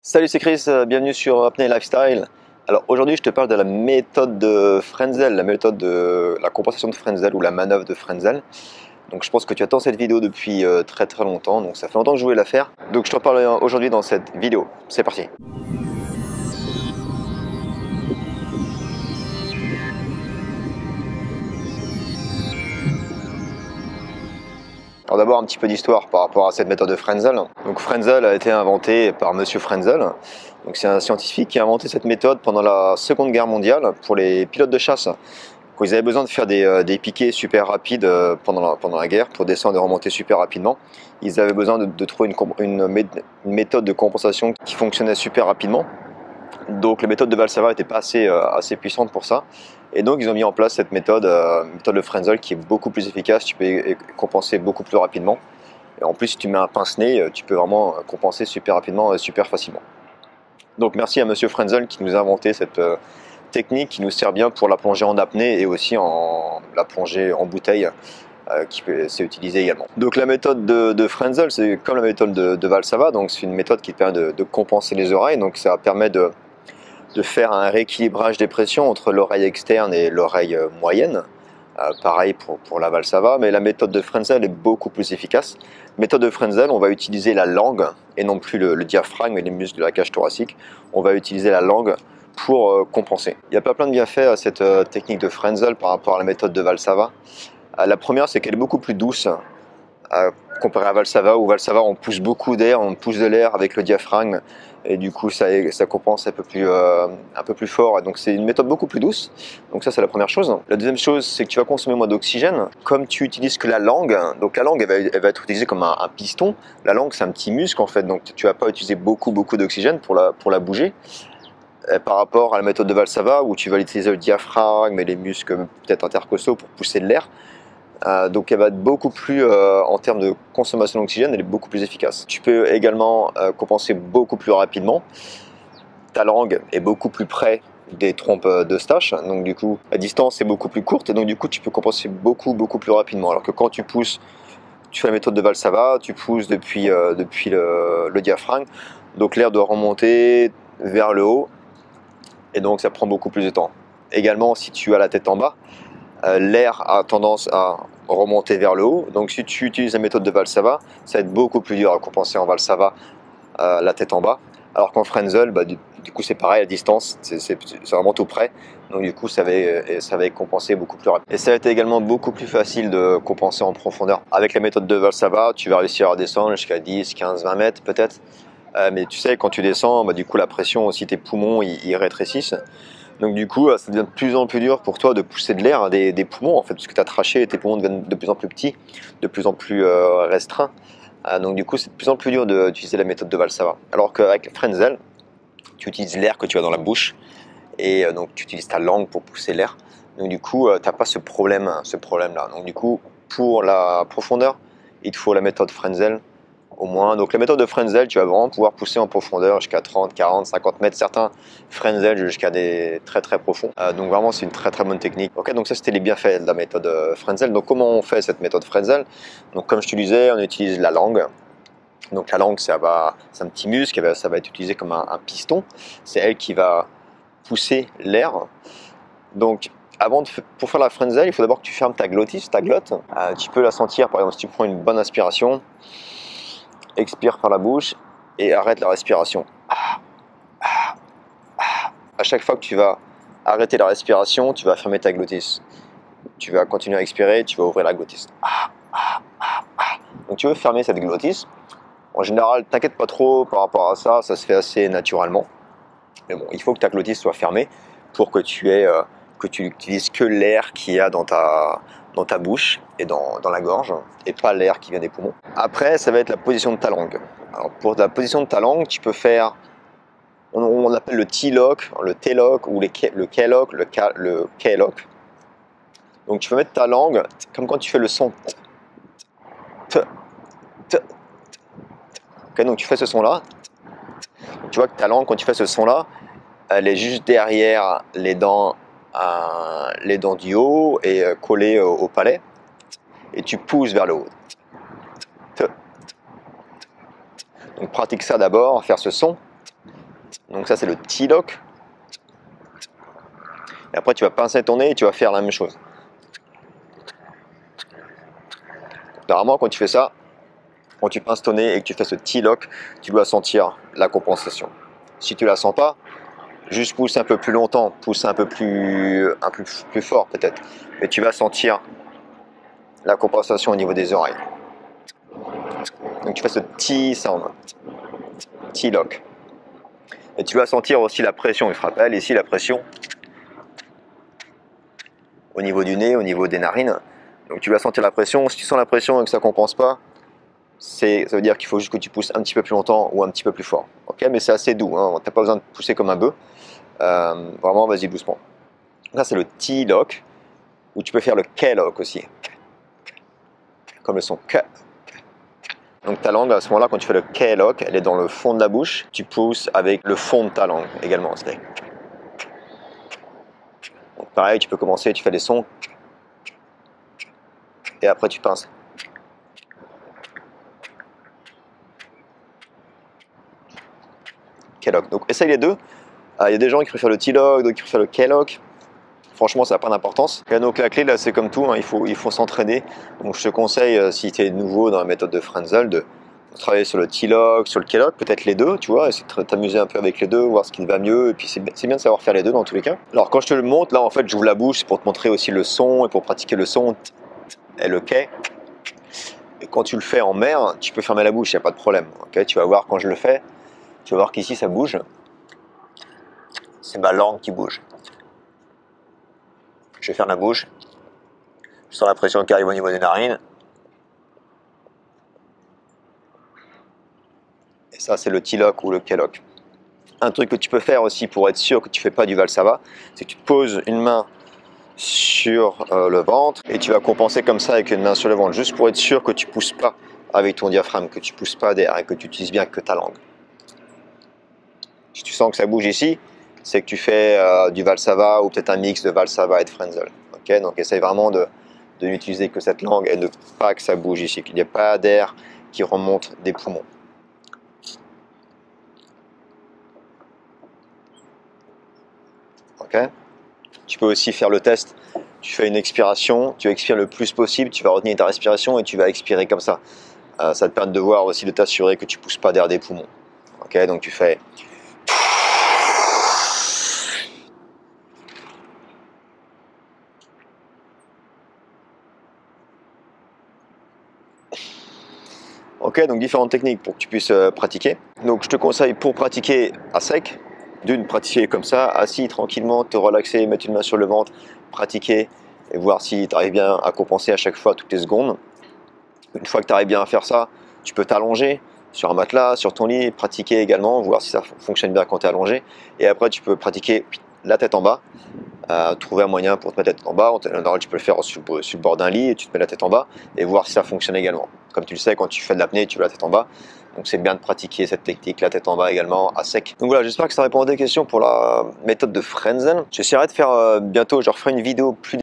Salut, c'est Chris, bienvenue sur Apnea Lifestyle. Alors aujourd'hui je te parle de la méthode de Frenzel, la méthode de la compensation de Frenzel ou la manœuvre de Frenzel. Donc je pense que tu attends cette vidéo depuis très longtemps, donc ça fait longtemps que je voulais la faire. Donc je t'en parle aujourd'hui dans cette vidéo, c'est parti. Alors d'abord un petit peu d'histoire par rapport à cette méthode de Frenzel. Donc Frenzel a été inventé par Monsieur Frenzel. Donc c'est un scientifique qui a inventé cette méthode pendant la Seconde Guerre mondiale pour les pilotes de chasse. Quand ils avaient besoin de faire des piquets super rapides pendant la guerre, pour descendre et remonter super rapidement, ils avaient besoin de trouver une méthode de compensation qui fonctionnait super rapidement. Donc la méthode de Valsalva n'était pas assez puissante pour ça. Et donc ils ont mis en place cette méthode de Frenzel qui est beaucoup plus efficace, tu peux compenser beaucoup plus rapidement. Et en plus si tu mets un pince-nez, tu peux vraiment compenser super rapidement et super facilement. Donc merci à Monsieur Frenzel qui nous a inventé cette technique qui nous sert bien pour la plongée en apnée et aussi la plongée en bouteille qui peut s'utiliser également. Donc la méthode de Frenzel, c'est comme la méthode de Valsalva, donc c'est une méthode qui permet de compenser les oreilles, donc ça permet de faire un rééquilibrage des pressions entre l'oreille externe et l'oreille moyenne. Pareil pour la Valsalva, mais la méthode de Frenzel est beaucoup plus efficace. Méthode de Frenzel, on va utiliser la langue et non plus le diaphragme et les muscles de la cage thoracique. On va utiliser la langue pour compenser. Il y a pas plein de bienfaits à cette technique de Frenzel par rapport à la méthode de Valsalva. La première, c'est qu'elle est beaucoup plus douce comparée à Valsalva, où Valsalva on pousse beaucoup d'air, on pousse de l'air avec le diaphragme et du coup ça compense un peu plus fort, et donc c'est une méthode beaucoup plus douce. Donc ça c'est la première chose. La deuxième chose, c'est que tu vas consommer moins d'oxygène. Comme tu utilises que la langue, donc la langue elle va être utilisée comme un piston. La langue c'est un petit muscle en fait, donc tu vas pas utiliser beaucoup d'oxygène pour la bouger. Par rapport à la méthode de Valsalva où tu vas utiliser le diaphragme et les muscles peut-être intercostaux pour pousser de l'air. Donc elle va être beaucoup plus, en termes de consommation d'oxygène, elle est beaucoup plus efficace. Tu peux également compenser beaucoup plus rapidement. Ta langue est beaucoup plus près des trompes d'Eustache, donc du coup la distance est beaucoup plus courte, et donc du coup tu peux compenser beaucoup plus rapidement. Alors que quand tu pousses, tu fais la méthode de Valsalva, tu pousses depuis le diaphragme, donc l'air doit remonter vers le haut, et donc ça prend beaucoup plus de temps. Également, si tu as la tête en bas, l'air a tendance à remonter vers le haut, donc si tu utilises la méthode de Valsalva, ça va être beaucoup plus dur à compenser en Valsalva la tête en bas, alors qu'en Frenzel, du coup c'est pareil, à distance, c'est vraiment tout près, donc du coup ça va compenser beaucoup plus rapidement. Et ça a été également beaucoup plus facile de compenser en profondeur. Avec la méthode de Valsalva, tu vas réussir à descendre jusqu'à 10, 15, 20 mètres peut-être, mais tu sais, quand tu descends, du coup la pression aussi, tes poumons ils rétrécissent. Donc du coup, ça devient de plus en plus dur pour toi de pousser de l'air des poumons, en fait, parce que ta trachée et tes poumons deviennent de plus en plus petits, de plus en plus restreints. Donc du coup, c'est de plus en plus dur d'utiliser la méthode de Valsalva. Alors qu'avec Frenzel, tu utilises l'air que tu as dans la bouche, et donc tu utilises ta langue pour pousser l'air. Donc du coup, tu n'as pas ce problème-là. Donc du coup, pour la profondeur, il te faut la méthode Frenzel, au moins. Donc la méthode de Frenzel, tu vas vraiment pouvoir pousser en profondeur jusqu'à 30, 40, 50 mètres, certains Frenzel jusqu'à des très profonds. Donc vraiment c'est une très bonne technique. Ok, donc ça c'était les bienfaits de la méthode Frenzel. Donc comment on fait cette méthode Frenzel? Donc comme je te disais, on utilise la langue. Donc la langue c'est un petit muscle, ça va être utilisé comme un piston. C'est elle qui va pousser l'air. Donc pour faire la Frenzel, il faut d'abord que tu fermes ta glottis, ta glotte. Tu peux la sentir, par exemple si tu prends une bonne inspiration, expire par la bouche et arrête la respiration. À chaque fois que tu vas arrêter la respiration, tu vas fermer ta glottis. Tu vas continuer à expirer, tu vas ouvrir la glottis. Donc tu veux fermer cette glottis. En général, t'inquiète pas trop par rapport à ça, ça se fait assez naturellement. Mais bon, il faut que ta glottis soit fermée pour que tu n'utilises que l'air qu'il y a dans ta bouche et dans la gorge, et pas l'air qui vient des poumons. Après, ça va être la position de ta langue. Alors, pour la position de ta langue, tu peux faire, on appelle le T-lock, le T-lock ou le K-lock, le K-lock. Donc tu peux mettre ta langue, comme quand tu fais le son T, T, T. Okay, donc tu fais ce son-là. Tu vois que ta langue, quand tu fais ce son-là, elle est juste derrière les dents du haut et collée au palais, et tu pousses vers le haut. Donc pratique ça d'abord, faire ce son. Donc ça c'est le T-lock. Et après tu vas pincer ton nez et tu vas faire la même chose. Apparemment quand tu fais ça, quand tu pinces ton nez et que tu fais ce T-lock, tu dois sentir la compensation. Si tu la sens pas, juste pousse un peu plus longtemps, pousse un peu plus fort peut-être. Mais tu vas sentir la compensation au niveau des oreilles. Donc tu fais ce T-sound, T-lock. Et tu vas sentir aussi la pression. Je te rappelle ici la pression au niveau du nez, au niveau des narines. Donc tu vas sentir la pression. Si tu sens la pression et que ça ne compense pas, ça veut dire qu'il faut juste que tu pousses un petit peu plus longtemps ou un petit peu plus fort. Okay, mais c'est assez doux, hein. Tu n'as pas besoin de pousser comme un bœuf. Vraiment, vas-y doucement. Là, c'est le T-lock, ou tu peux faire le K-lock aussi. Comme le son K. Donc ta langue, à ce moment-là, quand tu fais le K-lock, elle est dans le fond de la bouche. Tu pousses avec le fond de ta langue également. Donc pareil, tu peux commencer, tu fais des sons. Et après, tu pinces. K-lock. Donc essaye les deux. Il y a des gens qui préfèrent le T-lock, d'autres qui préfèrent le K-lock. Franchement, ça n'a pas d'importance. Et donc la clé, là, c'est comme tout, hein, il faut s'entraîner. Donc je te conseille, si tu es nouveau dans la méthode de Frenzel, de travailler sur le T-lock, sur le K-lock, peut-être les deux, tu vois, essayer de t'amuser un peu avec les deux, voir ce qui te va mieux. Et puis c'est bien de savoir faire les deux dans tous les cas. Alors quand je te le montre, là, en fait, j'ouvre la bouche pour te montrer aussi le son et pour pratiquer le son et le K. Et quand tu le fais en mer, tu peux fermer la bouche, il n'y a pas de problème. Okay, tu vas voir quand je le fais, tu vas voir qu'ici, ça bouge. C'est ma langue qui bouge. Je vais faire la bouche. Je sens la pression qui arrive au niveau des narines. Et ça, c'est le T-lock ou le K-lock. Un truc que tu peux faire aussi pour être sûr que tu ne fais pas du Valsava, c'est que tu te poses une main sur le ventre et tu vas compenser comme ça avec une main sur le ventre, juste pour être sûr que tu ne pousses pas avec ton diaphragme, que tu ne pousses pas d'air et que tu utilises bien que ta langue. Si tu sens que ça bouge ici, c'est que tu fais du Valsava ou peut-être un mix de Valsava et de Frenzel. Okay, donc essaye vraiment de n'utiliser que cette langue et de pas que ça bouge ici, qu'il n'y ait pas d'air qui remonte des poumons. Okay. Tu peux aussi faire le test, tu fais une expiration, tu expires le plus possible, tu vas retenir ta respiration et tu vas expirer comme ça. Ça te permet de voir aussi, de t'assurer que tu ne pousses pas d'air des poumons. Okay, donc tu fais... Ok, donc différentes techniques pour que tu puisses pratiquer. Donc je te conseille pour pratiquer à sec, d'une pratiquer comme ça, assis tranquillement, te relaxer, mettre une main sur le ventre, pratiquer et voir si tu arrives bien à compenser à chaque fois toutes les secondes. Une fois que tu arrives bien à faire ça, tu peux t'allonger sur un matelas, sur ton lit, pratiquer également, voir si ça fonctionne bien quand tu es allongé. Et après tu peux pratiquer la tête en bas. Trouver un moyen pour te mettre la tête en bas. En général, tu peux le faire sur le bord d'un lit et tu te mets la tête en bas et voir si ça fonctionne également. Comme tu le sais, quand tu fais de l'apnée, tu veux la tête en bas. Donc c'est bien de pratiquer cette technique, la tête en bas également, à sec. Donc voilà, j'espère que ça répond à des questions pour la méthode de Frenzel. J'essaierai de faire bientôt, je referai une vidéo plus